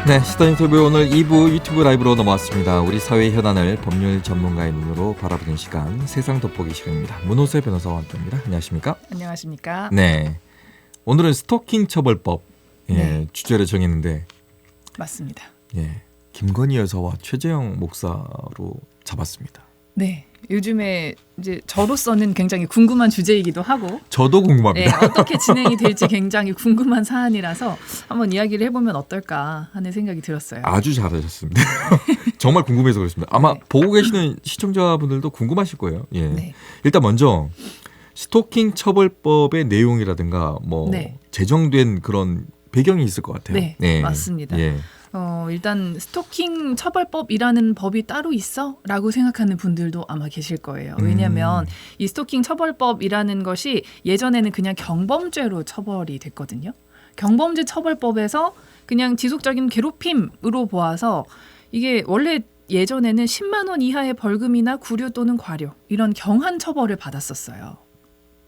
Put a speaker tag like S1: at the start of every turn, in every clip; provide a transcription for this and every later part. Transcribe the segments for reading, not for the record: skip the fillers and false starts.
S1: 네, 시선 인터뷰 오늘 2부 유튜브 라이브로 넘어왔습니다. 우리 사회 현안을 법률 전문가의 눈으로 바라보는 시간, 세상 돋보기 시간입니다. 문호세 변호사와 함께합니다. 안녕하십니까?
S2: 안녕하십니까?
S1: 네, 오늘은 스토킹 처벌법 주제를 정했는데
S2: 맞습니다.
S1: 김건희 여사와 최재형 목사로 잡았습니다.
S2: 네, 요즘에 이제 저로서는 굉장히 궁금한 주제이기도 하고
S1: 저도 궁금합니다.
S2: 어떻게 진행이 될지 굉장히 궁금한 사안이라서 한번 이야기를 해보면 어떨까 하는 생각이 들었어요.
S1: 아주 잘하셨습니다. 정말 궁금해서 그렇습니다. 아마 보고 계시는 시청자분들도 궁금하실 거예요. 일단 먼저 스토킹 처벌법의 내용이라든가 제정된 그런 배경이 있을 것 같아요.
S2: 네, 맞습니다. 일단 스토킹 처벌법이라는 법이 따로 있어? 라고 생각하는 분들도 아마 계실 거예요. 왜냐하면 이 스토킹 처벌법이라는 것이 예전에는 그냥 경범죄로 처벌이 됐거든요. 경범죄 처벌법에서 그냥 지속적인 괴롭힘으로 보아서 이게 원래 예전에는 10만 원 이하의 벌금이나 구류 또는 과료 이런 경한 처벌을 받았었어요.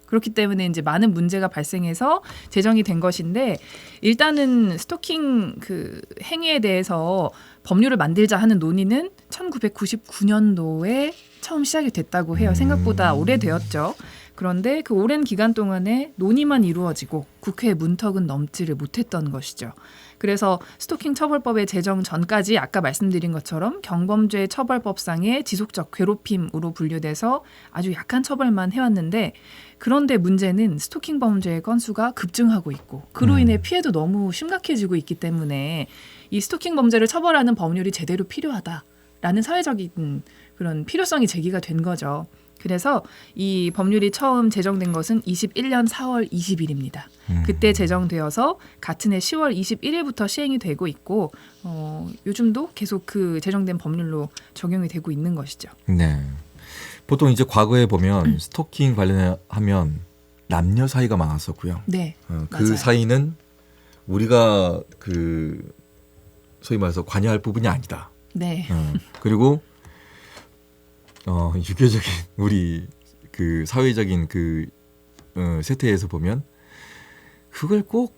S2: 그렇기 때문에 이제 많은 문제가 발생해서 제정이 된 것인데, 일단은 스토킹 그 행위에 대해서 법률을 만들자 하는 논의는 1999년도에 처음 시작이 됐다고 해요. 생각보다 오래되었죠. 그런데 그 오랜 기간 동안에 논의만 이루어지고 국회 문턱은 넘지를 못했던 것이죠. 그래서 스토킹 처벌법의 제정 전까지 아까 말씀드린 것처럼 경범죄 처벌법상의 지속적 괴롭힘으로 분류돼서 아주 약한 처벌만 해왔는데, 그런데 문제는 스토킹 범죄의 건수가 급증하고 있고 그로 인해 피해도 너무 심각해지고 있기 때문에 이 스토킹 범죄를 처벌하는 법률이 제대로 필요하다라는 사회적인 그런 필요성이 제기가 된 거죠. 그래서 이 법률이 처음 제정된 것은 21년 4월 20일입니다. 그때 제정되어서 같은 해 10월 21일부터 시행이 되고 있고 요즘도 계속 그 제정된 법률로 적용이 되고 있는 것이죠.
S1: 네. 보통 이제 과거에 보면 스토킹 관련하면 남녀 사이가 많았었고요.
S2: 네,
S1: 그
S2: 맞아요.
S1: 사이는 우리가 그 소위 말해서 관여할 부분이 아니다.
S2: 네.
S1: 그리고 유교적인 우리 그 사회적인 그 세태에서 보면 그걸 꼭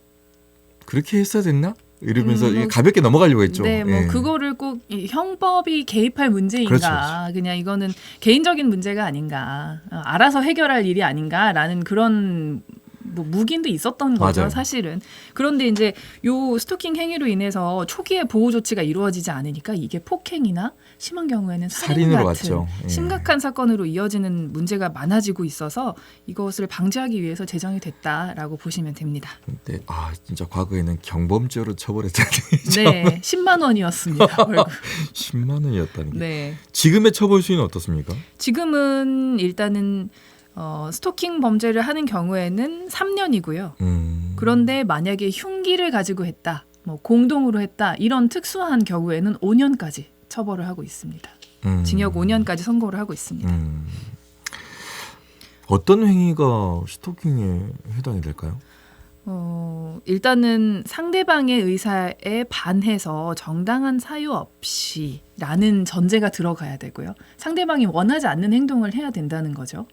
S1: 그렇게 했어야 됐나? 이러면서 가볍게 넘어가려고 했죠.
S2: 네, 그거를 꼭 형법이 개입할 문제인가?
S1: 그렇죠.
S2: 그냥 이거는 개인적인 문제가 아닌가? 알아서 해결할 일이 아닌가라는 그런 묵인도 있었던 거죠,
S1: 맞아요.
S2: 사실은. 그런데 이제 요 스토킹 행위로 인해서 초기에 보호 조치가 이루어지지 않으니까 이게 폭행이나 심한 경우에는 살인
S1: 살인으로
S2: 같은
S1: 갔죠.
S2: 심각한 사건으로 이어지는 문제가 많아지고 있어서 이것을 방지하기 위해서 제정이 됐다라고 보시면 됩니다.
S1: 근데 진짜 과거에는 경범죄로 처벌했다니.
S2: 네, 10만 원이었습니다. 벌금.
S1: 10만 원이었다는 게.
S2: 네.
S1: 지금의 처벌 수위는 어떻습니까?
S2: 지금은 일단은 스토킹 범죄를 하는 경우에는 3년이고요. 그런데 만약에 흉기를 가지고 했다, 공동으로 했다 이런 특수한 경우에는 5년까지 처벌을 하고 있습니다. 징역 5년까지 선고를 하고 있습니다.
S1: 어떤 행위가 스토킹에 해당이 될까요?
S2: 일단은 상대방의 의사에 반해서 정당한 사유 없이라는 전제가 들어가야 되고요. 상대방이 원하지 않는 행동을 해야 된다는 거죠.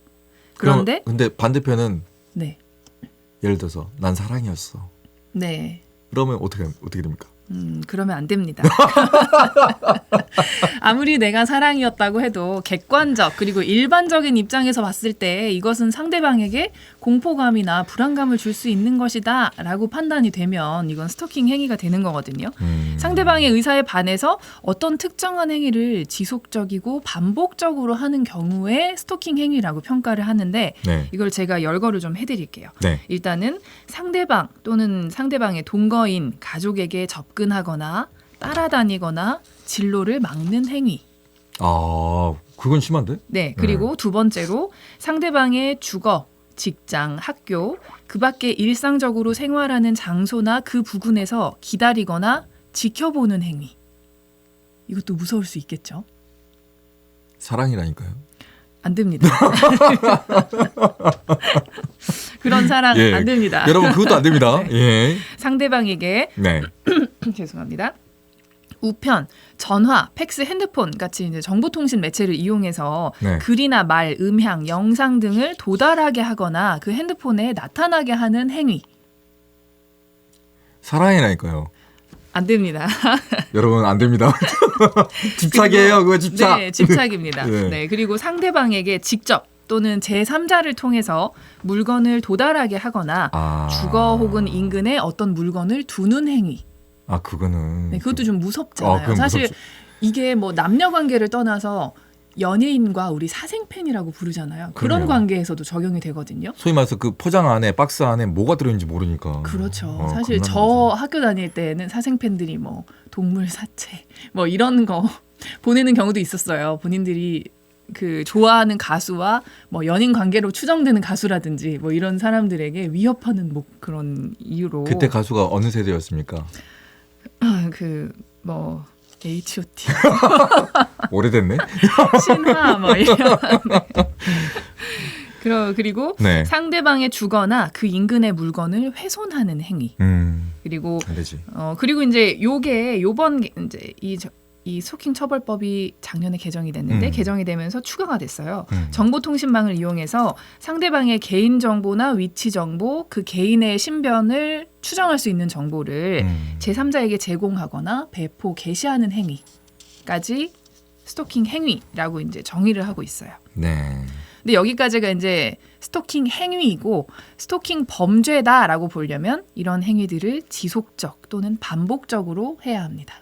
S2: 그런데
S1: 근데 반대편은
S2: 네.
S1: 예를 들어서 난 사랑이었어.
S2: 네.
S1: 그러면 어떻게 됩니까?
S2: 그러면 안 됩니다. 아무리 내가 사랑이었다고 해도 객관적 그리고 일반적인 입장에서 봤을 때 이것은 상대방에게 공포감이나 불안감을 줄 수 있는 것이다 라고 판단이 되면 이건 스토킹 행위가 되는 거거든요. 상대방의 의사에 반해서 어떤 특정한 행위를 지속적이고 반복적으로 하는 경우에 스토킹 행위라고 평가를 하는데 이걸 제가 열거를 좀 해드릴게요. 일단은 상대방 또는 상대방의 동거인, 가족에게 접근하거나 따라다니거나 진로를 막는 행위.
S1: 그건 심한데?
S2: 네, 그리고 두 번째로 상대방의 주거, 직장, 학교, 그 밖에 일상적으로 생활하는 장소나 그 부근에서 기다리거나 지켜보는 행위. 이것도 무서울 수 있겠죠?
S1: 사랑이라니까요.
S2: 안 됩니다. 그런 사랑 안 됩니다.
S1: 여러분 그것도 안 됩니다.
S2: 상대방에게 죄송합니다. 우편, 전화, 팩스, 핸드폰 같이 이제 정보통신 매체를 이용해서 글이나 말, 음향, 영상 등을 도달하게 하거나 그 핸드폰에 나타나게 하는 행위.
S1: 사랑이라니까요.
S2: 안 됩니다.
S1: 여러분 안 됩니다. 집착이에요. 그거 집착.
S2: 네, 집착입니다.
S1: 네.
S2: 네, 그리고 상대방에게 직접 또는 제3자를 통해서 물건을 도달하게 하거나 주거 혹은 인근에 어떤 물건을 두는 행위.
S1: 그거는.
S2: 네, 그것도 좀 무섭잖아요.
S1: 그건
S2: 사실
S1: 무섭지.
S2: 이게 뭐 남녀 관계를 떠나서 연예인과 우리 사생팬이라고 부르잖아요. 그런
S1: 그럼요.
S2: 관계에서도 적용이 되거든요.
S1: 소위 말해서 그 포장 안에 박스 안에 뭐가 들어있는지 모르니까.
S2: 그렇죠. 사실
S1: 겁나는
S2: 저
S1: 거죠.
S2: 학교 다닐 때는 사생팬들이 뭐 동물 사체 뭐 이런 거 보내는 경우도 있었어요. 본인들이 그 좋아하는 가수와 뭐 연인 관계로 추정되는 가수라든지 뭐 이런 사람들에게 위협하는 뭐 그런 이유로
S1: 그때 가수가 어느 세대였습니까?
S2: 그 뭐 H.O.T.
S1: 오래됐네.
S2: 신화 뭐 이런 그리고
S1: 네.
S2: 상대방의 주거나 그 인근의 물건을 훼손하는 행위. 그리고
S1: 안 되지.
S2: 그리고 이제 요번 이제 이 스토킹 처벌법이 작년에 개정이 됐는데 개정이 되면서 추가가 됐어요. 정보통신망을 이용해서 상대방의 개인 정보나 위치 정보, 그 개인의 신변을 추정할 수 있는 정보를 제3자에게 제공하거나 배포, 게시하는 행위까지 스토킹 행위라고 이제 정의를 하고 있어요.
S1: 네.
S2: 근데 여기까지가 이제 스토킹 행위이고 스토킹 범죄다라고 보려면 이런 행위들을 지속적 또는 반복적으로 해야 합니다.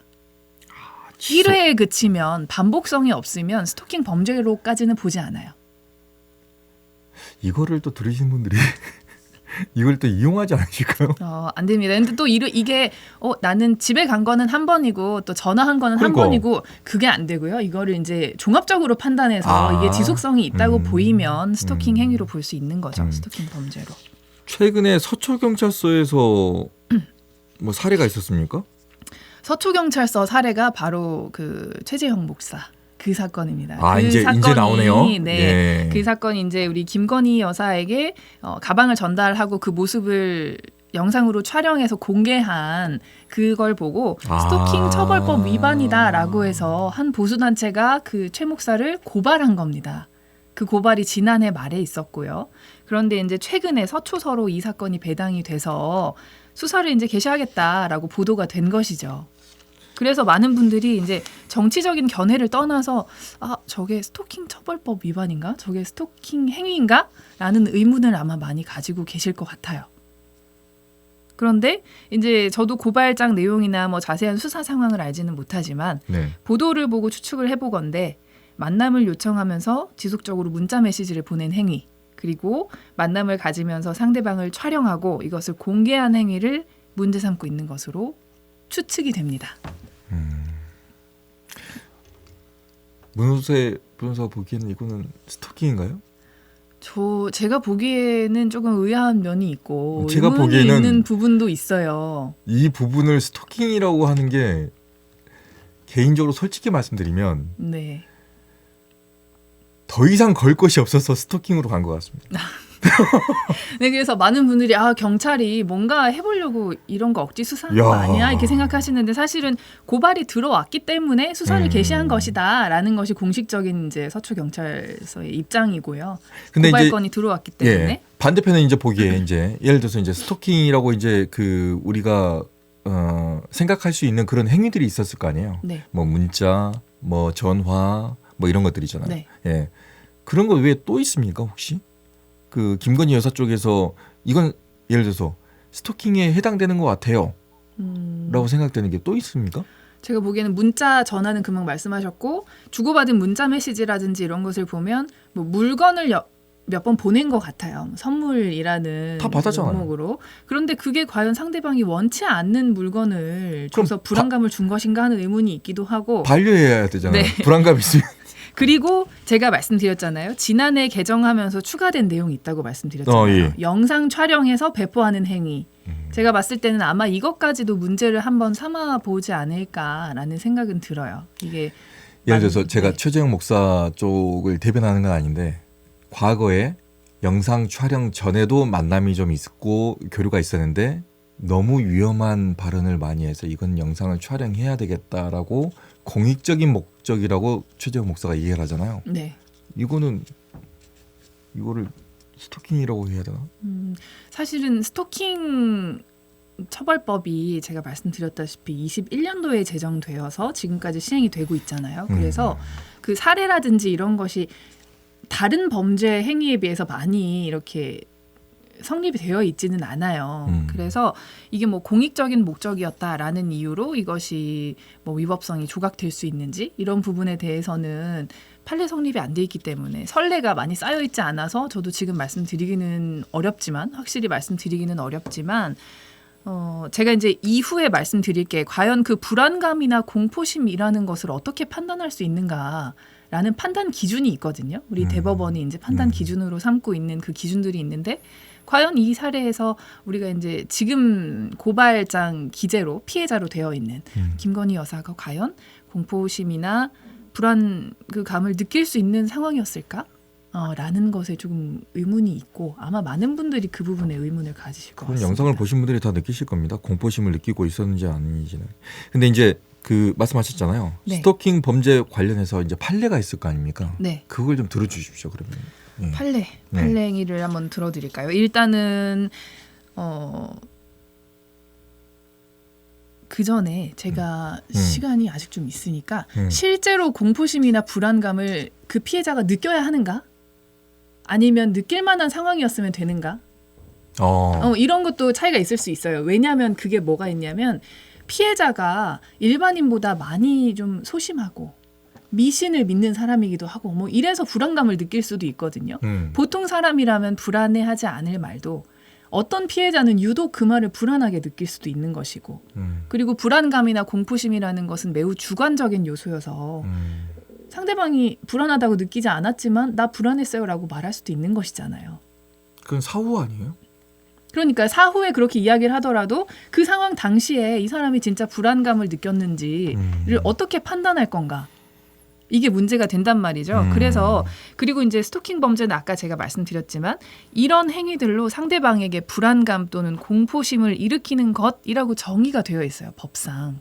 S2: 1회에 그치면 반복성이 없으면 스토킹 범죄로까지는 보지 않아요.
S1: 이거를 또 들으신 분들이 이걸 또 이용하지 않으실까요?
S2: 안 됩니다. 근데 또 이게 나는 집에 간 거는 한 번이고 또 전화한 거는 한 번이고 그게 안 되고요. 이거를 이제 종합적으로 판단해서 이게 지속성이 있다고 보이면 스토킹 행위로 볼 수 있는 거죠. 스토킹 범죄로.
S1: 최근에 서초경찰서에서 뭐 사례가 있었습니까?
S2: 서초경찰서 사례가 바로 그 최재형 목사 그 사건입니다. 그
S1: 이제 나오네요.
S2: 네,
S1: 예.
S2: 그 사건이 이제 우리 김건희 여사에게 가방을 전달하고 그 모습을 영상으로 촬영해서 공개한 그걸 보고 스토킹 처벌법 위반이다라고 해서 한 보수단체가 그 최 목사를 고발한 겁니다. 그 고발이 지난해 말에 있었고요. 그런데 이제 최근에 서초서로 이 사건이 배당이 돼서 수사를 이제 개시하겠다라고 보도가 된 것이죠. 그래서 많은 분들이 이제 정치적인 견해를 떠나서 저게 스토킹 처벌법 위반인가? 저게 스토킹 행위인가? 라는 의문을 아마 많이 가지고 계실 것 같아요. 그런데 이제 저도 고발장 내용이나 뭐 자세한 수사 상황을 알지는 못하지만
S1: 네.
S2: 보도를 보고 추측을 해보건대 만남을 요청하면서 지속적으로 문자 메시지를 보낸 행위 그리고 만남을 가지면서 상대방을 촬영하고 이것을 공개한 행위를 문제 삼고 있는 것으로 추측이 됩니다.
S1: 문호세 변호사가 보기에는 이거는 스토킹인가요?
S2: 제가 보기에는 조금 의아한 면이 있고
S1: 제가
S2: 의문이
S1: 보기에는
S2: 있는 부분도 있어요.
S1: 이 부분을 스토킹이라고 하는 게 개인적으로 솔직히 말씀드리면
S2: 네.
S1: 더 이상 걸 것이 없어서 스토킹으로 간 것 같습니다.
S2: 네, 그래서 많은 분들이 경찰이 뭔가 해보려고 이런 거 억지 수사한 거 아니야 이렇게 생각하시는데 사실은 고발이 들어왔기 때문에 수사를 개시한 것이다라는 것이 공식적인 이제 서초 경찰서의 입장이고요.
S1: 근데
S2: 고발건이 들어왔기 때문에
S1: 예, 반대편에 이제 보기에 이제 예를 들어서 이제 스토킹이라고 이제 그 우리가 생각할 수 있는 그런 행위들이 있었을 거 아니에요.
S2: 네.
S1: 뭐 문자, 뭐 전화, 뭐 이런 것들이잖아요.
S2: 네.
S1: 예, 그런 거 왜 또 있습니까 혹시? 그 김건희 여사 쪽에서 이건 예를 들어서 스토킹에 해당되는 것 같아요. 라고 생각되는 게 또 있습니까?
S2: 제가 보기에는 문자 전화는 금방 말씀하셨고 주고받은 문자 메시지라든지 이런 것을 보면 뭐 물건을 몇 번 보낸 것 같아요. 선물이라는
S1: 다 받았잖아요.
S2: 명목으로. 그런데 그게 과연 상대방이 원치 않는 물건을 줘서 불안감을 준 것인가 하는 의문이 있기도 하고
S1: 반려해야 되잖아요.
S2: 네.
S1: 불안감이 있으면.
S2: 그리고 제가 말씀드렸잖아요. 지난해 개정하면서 추가된 내용이 있다고 말씀드렸잖아요.
S1: 예.
S2: 영상 촬영해서 배포하는 행위. 제가 봤을 때는 아마 이것까지도 문제를 한번 삼아보지 않을까라는 생각은 들어요. 이게
S1: 예를 들어서 제가 최재형 목사 쪽을 대변하는 건 아닌데 과거에 영상 촬영 전에도 만남이 좀 있었고 교류가 있었는데 너무 위험한 발언을 많이 해서 이건 영상을 촬영해야 되겠다라고 공익적인 목적이라고 최재형 목사가 이해를 하잖아요.
S2: 네.
S1: 이거를 스토킹이라고 해야 되나?
S2: 사실은 스토킹은 처벌법이 제가 말씀드렸다시피 21년도에 제정되어서 지금까지 시행이 되고 있잖아요. 그래서 그 사례라든지 이런 것이 다른 범죄 행위에 비해서 많이 이렇게 성립이 되어 있지는 않아요. 그래서 이게 뭐 공익적인 목적이었다라는 이유로 이것이 뭐 위법성이 조각될 수 있는지 이런 부분에 대해서는 판례 성립이 안 돼 있기 때문에 선례가 많이 쌓여 있지 않아서 저도 지금 말씀드리기는 어렵지만 확실히 말씀드리기는 어렵지만 제가 이제 이후에 말씀드릴 게 과연 그 불안감이나 공포심이라는 것을 어떻게 판단할 수 있는가라는 판단 기준이 있거든요. 우리 대법원이 이제 판단 기준으로 삼고 있는 그 기준들이 있는데 과연 이 사례에서 우리가 이제 지금 고발장 기재로 피해자로 되어 있는 김건희 여사가 과연 공포심이나 불안 그 감을 느낄 수 있는 상황이었을까? 라는 것에 조금 의문이 있고 아마 많은 분들이 그 부분에 의문을 가지실 것 같습니다.
S1: 영상을 보신 분들이 다 느끼실 겁니다. 공포심을 느끼고 있었는지 아닌지는. 근데 이제 그 말씀하셨잖아요.
S2: 네.
S1: 스토킹 범죄 관련해서 이제 판례가 있을 거 아닙니까?
S2: 네.
S1: 그걸 좀 들어주십시오. 그러면. 네.
S2: 판례 행위를 한번 들어드릴까요? 일단은 그 전에 제가 시간이 아직 좀 있으니까 실제로 공포심이나 불안감을 그 피해자가 느껴야 하는가? 아니면 느낄 만한 상황이었으면 되는가? 이런 것도 차이가 있을 수 있어요. 왜냐하면 그게 뭐가 있냐면 피해자가 일반인보다 많이 좀 소심하고 미신을 믿는 사람이기도 하고 뭐 이래서 불안감을 느낄 수도 있거든요. 보통 사람이라면 불안해하지 않을 말도 어떤 피해자는 유독 그 말을 불안하게 느낄 수도 있는 것이고 그리고 불안감이나 공포심이라는 것은 매우 주관적인 요소여서 상대방이 불안하다고 느끼지 않았지만 나 불안했어요라고 말할 수도 있는 것이잖아요.
S1: 그건 사후 아니에요?
S2: 그러니까 사후에 그렇게 이야기를 하더라도 그 상황 당시에 이 사람이 진짜 불안감을 느꼈는지를 어떻게 판단할 건가? 이게 문제가 된단 말이죠. 그래서 그리고 이제 스토킹 범죄는 아까 제가 말씀드렸지만 이런 행위들로 상대방에게 불안감 또는 공포심을 일으키는 것이라고 정의가 되어 있어요. 법상.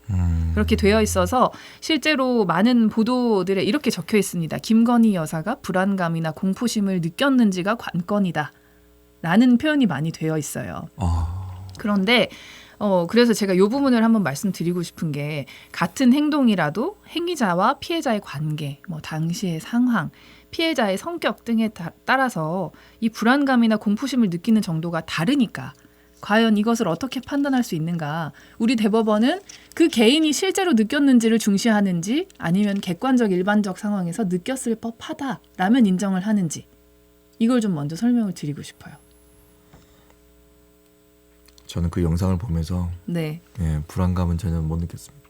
S2: 그렇게 되어 있어서 실제로 많은 보도들에 이렇게 적혀 있습니다. 김건희 여사가 불안감이나 공포심을 느꼈는지가 관건이다. 라는 표현이 많이 되어 있어요. 그런데 그래서 제가 이 부분을 한번 말씀드리고 싶은 게 같은 행동이라도 행위자와 피해자의 관계, 뭐 당시의 상황, 피해자의 성격 등에 따라서 이 불안감이나 공포심을 느끼는 정도가 다르니까 과연 이것을 어떻게 판단할 수 있는가? 우리 대법원은 그 개인이 실제로 느꼈는지를 중시하는지 아니면 객관적 일반적 상황에서 느꼈을 법하다라면 인정을 하는지 이걸 좀 먼저 설명을 드리고 싶어요.
S1: 저는 그 영상을 보면서 불안감은 전혀 못 느꼈습니다.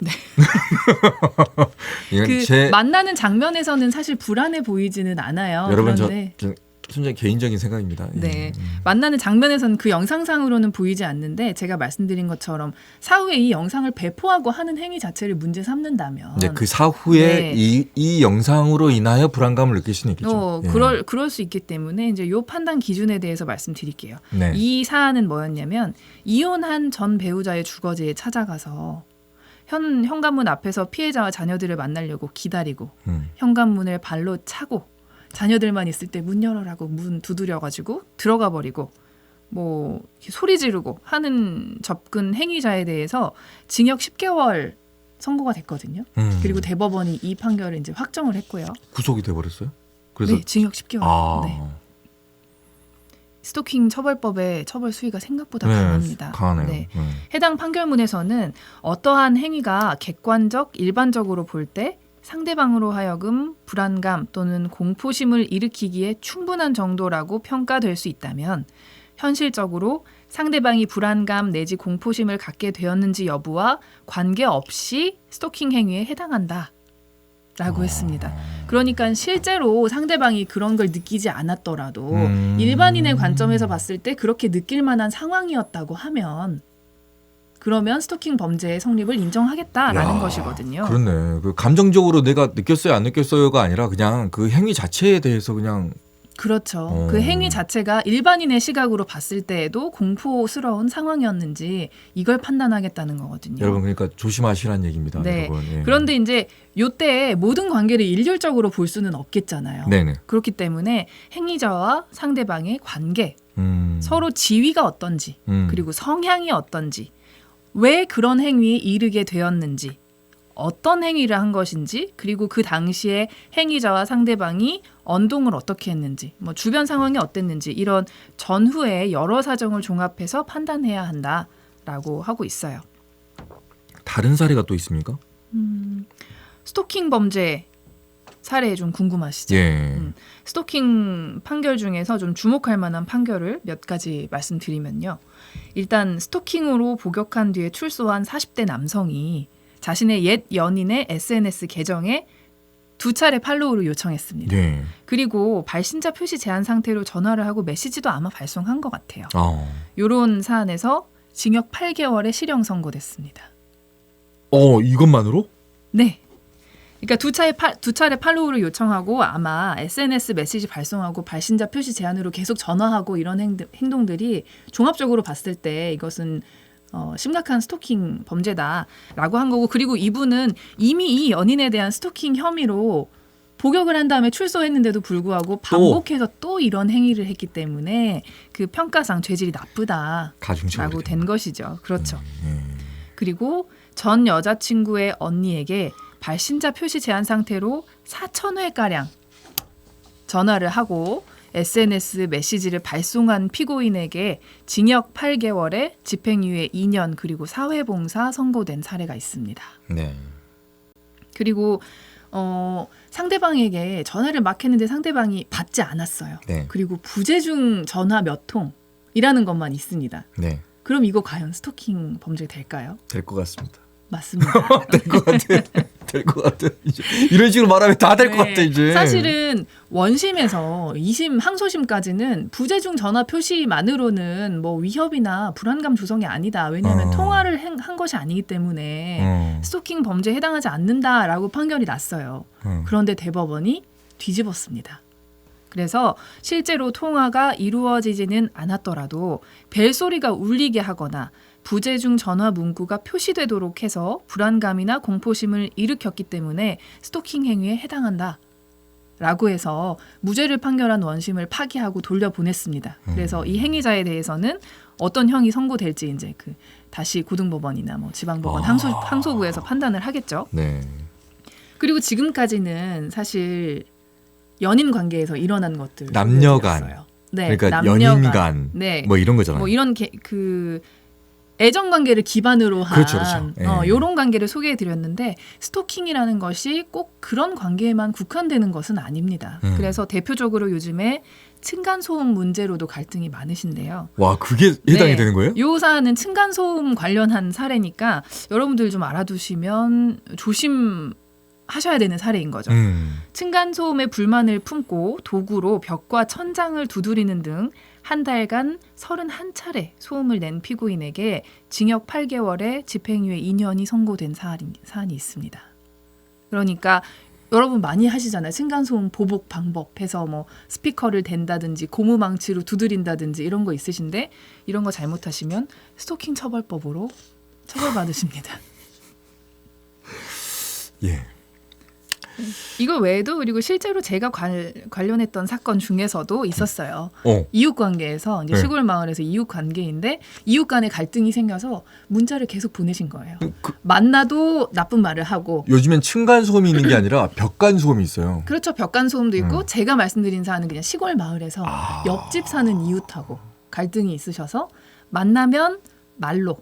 S2: 네.
S1: 제
S2: 만나는 장면에서는 사실 불안해 보이지는 않아요.
S1: 여러분
S2: 그런데
S1: 순전히 개인적인 생각입니다.
S2: 네. 만나는 장면에서는 그 영상상으로는 보이지 않는데 제가 말씀드린 것처럼 사후에 이 영상을 배포하고 하는 행위 자체를 문제 삼는다면
S1: 그 사후에 이 영상으로 인하여 불안감을 느낄 수는 있겠죠.
S2: 그럴 수 있기 때문에 이제 요 판단 기준에 대해서 말씀드릴게요.
S1: 네.
S2: 이 사안은 뭐였냐면 이혼한 전 배우자의 주거지에 찾아가서 현관문 앞에서 피해자와 자녀들을 만나려고 기다리고 현관문을 발로 차고 자녀들만 있을 때 문 열어라고 문 두드려가지고 들어가 버리고 뭐 소리 지르고 하는 접근 행위자에 대해서 징역 10개월 선고가 됐거든요. 그리고 대법원이 이 판결을 이제 확정을 했고요.
S1: 구속이 돼버렸어요? 그래서
S2: 네, 징역 10개월. 네. 스토킹 처벌법의 처벌 수위가 생각보다 강합니다.
S1: 강하네요.
S2: 네. 해당 판결문에서는 어떠한 행위가 객관적, 일반적으로 볼 때 상대방으로 하여금 불안감 또는 공포심을 일으키기에 충분한 정도라고 평가될 수 있다면 현실적으로 상대방이 불안감 내지 공포심을 갖게 되었는지 여부와 관계없이 스토킹 행위에 해당한다. 라고 했습니다. 그러니까 실제로 상대방이 그런 걸 느끼지 않았더라도 일반인의 관점에서 봤을 때 그렇게 느낄 만한 상황이었다고 하면 그러면 스토킹 범죄의 성립을 인정하겠다라는 것이거든요.
S1: 그렇네. 그 감정적으로 내가 느꼈어요, 안 느꼈어요가 아니라 그냥 그 행위 자체에 대해서 그냥
S2: 그렇죠. 그 행위 자체가 일반인의 시각으로 봤을 때에도 공포스러운 상황이었는지 이걸 판단하겠다는 거거든요.
S1: 여러분 그러니까 조심하시라는 얘기입니다.
S2: 네.
S1: 여러분.
S2: 그런데 이제 요때 모든 관계를 일률적으로 볼 수는 없겠잖아요.
S1: 네네.
S2: 그렇기 때문에 행위자와 상대방의 관계, 서로 지위가 어떤지, 그리고 성향이 어떤지, 왜 그런 행위에 이르게 되었는지, 어떤 행위를 한 것인지, 그리고 그 당시에 행위자와 상대방이 언동을 어떻게 했는지, 뭐 주변 상황이 어땠는지 이런 전후의 여러 사정을 종합해서 판단해야 한다라고 하고 있어요.
S1: 다른 사례가 또 있습니까?
S2: 스토킹 범죄 사례 좀 궁금하시죠?
S1: 예.
S2: 스토킹 판결 중에서 좀 주목할 만한 판결을 몇 가지 말씀드리면요. 일단 스토킹으로 복역한 뒤에 출소한 40대 남성이 자신의 옛 연인의 SNS 계정에 2차례 팔로우를 요청했습니다.
S1: 네.
S2: 그리고 발신자 표시 제한 상태로 전화를 하고 메시지도 아마 발송한 것 같아요. 이런 사안에서 징역 8개월의 실형 선고됐습니다.
S1: 이것만으로?
S2: 네. 그러니까 두 차례 팔로우를 요청하고 아마 SNS 메시지 발송하고 발신자 표시 제한으로 계속 전화하고 이런 행동들이 종합적으로 봤을 때 이것은 심각한 스토킹 범죄다라고 한 거고, 그리고 이분은 이미 이 연인에 대한 스토킹 혐의로 복역을 한 다음에 출소했는데도 불구하고 반복해서 또 이런 행위를 했기 때문에 그 평가상 죄질이 나쁘다라고 된 것이죠. 그렇죠. 그리고 전 여자친구의 언니에게 발신자 표시 제한 상태로 4,000회가량 전화를 하고 SNS 메시지를 발송한 피고인에게 징역 8개월에 집행유예 2년 그리고 사회봉사 선고된 사례가 있습니다.
S1: 네.
S2: 그리고 상대방에게 전화를 막 했는데 상대방이 받지 않았어요.
S1: 네.
S2: 그리고 부재중 전화 몇 통이라는 것만 있습니다.
S1: 네.
S2: 그럼 이거 과연 스토킹 범죄 될까요?
S1: 될 것 같습니다.
S2: 맞습니다.
S1: 될 것 같아. 될 것 같아. 이제 이런 식으로 말하면 다 될 것 같아 이제.
S2: 사실은 원심에서 2심 항소심까지는 부재중 전화 표시만으로는 뭐 위협이나 불안감 조성이 아니다. 왜냐하면 통화를 한 것이 아니기 때문에 스토킹 범죄에 해당하지 않는다라고 판결이 났어요. 그런데 대법원이 뒤집었습니다. 그래서 실제로 통화가 이루어지지는 않았더라도 벨소리가 울리게 하거나 부재중 전화 문구가 표시되도록 해서 불안감이나 공포심을 일으켰기 때문에 스토킹 행위에 해당한다. 라고 해서 무죄를 판결한 원심을 파기하고 돌려보냈습니다. 그래서 이 행위자에 대해서는 어떤 형이 선고될지 이제 다시 고등법원이나 뭐 지방법원 항소부에서 판단을 하겠죠.
S1: 네.
S2: 그리고 지금까지는 사실 연인 관계에서 일어난 것들,
S1: 남녀간,
S2: 네,
S1: 그러니까 연인간,
S2: 네,
S1: 뭐 이런 거잖아요.
S2: 뭐 이런 애정 관계를 기반으로 한
S1: 그렇죠.
S2: 이런 관계를 소개해드렸는데 스토킹이라는 것이 꼭 그런 관계에만 국한되는 것은 아닙니다. 그래서 대표적으로 요즘에 층간소음 문제로도 갈등이 많으신데요.
S1: 와, 그게 해당이 되는 거예요?
S2: 이 사안은 층간소음 관련한 사례니까 여러분들 좀 알아두시면 조심하셔야 되는 사례인 거죠. 층간소음에 불만을 품고 도구로 벽과 천장을 두드리는 등 한 달간 31차례 소음을 낸 피고인에게 징역 8개월에 집행유예 2년이 선고된 사안이 있습니다. 그러니까 여러분 많이 하시잖아요. 층간소음 보복 방법 해서 뭐 스피커를 댄다든지 고무망치로 두드린다든지 이런 거 있으신데 이런 거 잘못하시면 스토킹 처벌법으로 처벌받으십니다.
S1: 예.
S2: 이거 외에도 그리고 실제로 제가 관련했던 사건 중에서도 있었어요. 이웃 관계에서 이제 시골 마을에서 이웃 관계인데 이웃 간에 갈등이 생겨서 문자를 계속 보내신 거예요. 만나도 나쁜 말을 하고.
S1: 요즘엔 층간 소음이 있는 게 아니라 벽간 소음이 있어요.
S2: 그렇죠. 벽간 소음도 있고 제가 말씀드린 사안은 그냥 시골 마을에서 옆집 사는 이웃하고 갈등이 있으셔서 만나면 말로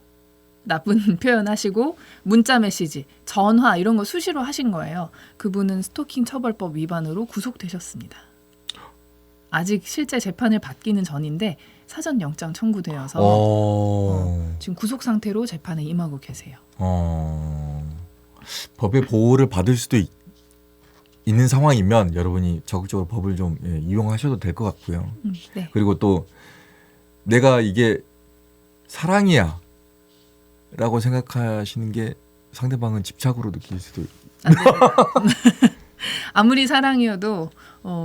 S2: 나쁜 표현하시고 문자 메시지, 전화 이런 거 수시로 하신 거예요. 그분은 스토킹 처벌법 위반으로 구속되셨습니다. 아직 실제 재판을 받기는 전인데 사전 영장 청구되어서 지금 구속 상태로 재판에 임하고 계세요.
S1: 법의 보호를 받을 수도 있는 상황이면 여러분이 적극적으로 법을 좀 이용하셔도 될 것 같고요.
S2: 네.
S1: 그리고 또 내가 이게 사랑이야 라고 생각하시는 게 상대방은 집착으로 느낄 수도
S2: 안 됩니다. 아무리 사랑이어도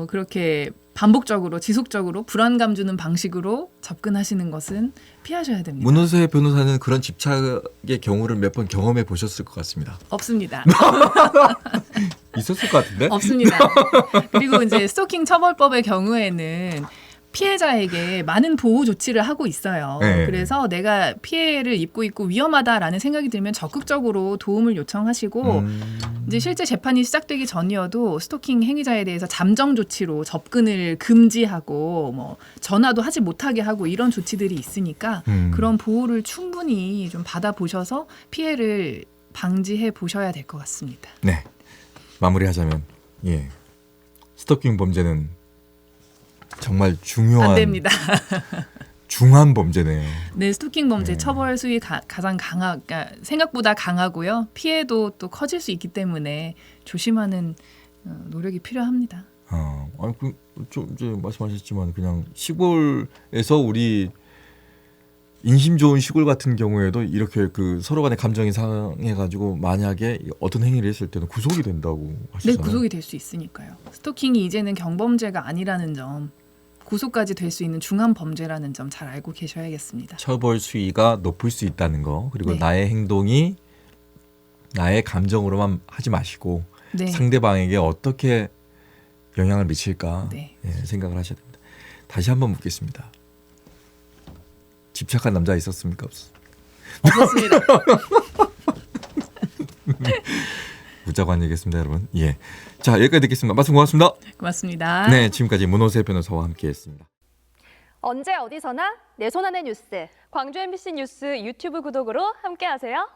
S2: 그렇게 반복적으로 지속적으로 불안감 주는 방식으로 접근하시는 것은 피하셔야 됩니다.
S1: 문호세 변호사는 그런 집착의 경우를 몇 번 경험해 보셨을 것 같습니다.
S2: 없습니다.
S1: 있었을 것 같은데?
S2: 없습니다. 그리고 이제 스토킹 처벌법의 경우에는 피해자에게 많은 보호 조치를 하고 있어요.
S1: 네.
S2: 그래서 내가 피해를 입고 있고 위험하다라는 생각이 들면 적극적으로 도움을 요청하시고 이제 실제 재판이 시작되기 전이어도 스토킹 행위자에 대해서 잠정 조치로 접근을 금지하고 뭐 전화도 하지 못하게 하고 이런 조치들이 있으니까 그런 보호를 충분히 좀 받아보셔서 피해를 방지해 보셔야 될 것 같습니다.
S1: 네. 마무리하자면 스토킹 범죄는 정말 중요한
S2: 안 됩니다.
S1: 중한 범죄네요.
S2: 네, 스토킹 범죄 처벌 수위 가장 그러니까 생각보다 강하고요. 피해도 또 커질 수 있기 때문에 조심하는 노력이 필요합니다.
S1: 아니 좀 이제 말씀하셨지만 그냥 시골에서 우리 인심 좋은 시골 같은 경우에도 이렇게 그 서로 간의 감정이 상해가지고 만약에 어떤 행위를 했을 때는 구속이 된다고 하시잖아요.
S2: 네, 구속이 될 수 있으니까요. 스토킹이 이제는 경범죄가 아니라는 점, 구속까지 될 수 있는 중한 범죄라는 점 잘 알고 계셔야겠습니다.
S1: 처벌 수위가 높을 수 있다는 거, 그리고
S2: 네.
S1: 나의 행동이 나의 감정으로만 하지 마시고
S2: 네.
S1: 상대방에게 어떻게 영향을 미칠까
S2: 네.
S1: 생각을 하셔야 됩니다. 다시 한번 묻겠습니다. 집착한 남자 있었습니까?
S2: 없었습니다.
S1: 묻자고 한 얘기했습니다, 여러분. 자, 여기까지 듣겠습니다. 말씀 고맙습니다.
S2: 고맙습니다.
S1: 네, 지금까지 문호세 변호사와 함께했습니다.
S3: 언제 어디서나 내 손 안의 뉴스.
S4: 광주 MBC 뉴스 유튜브 구독으로 함께하세요.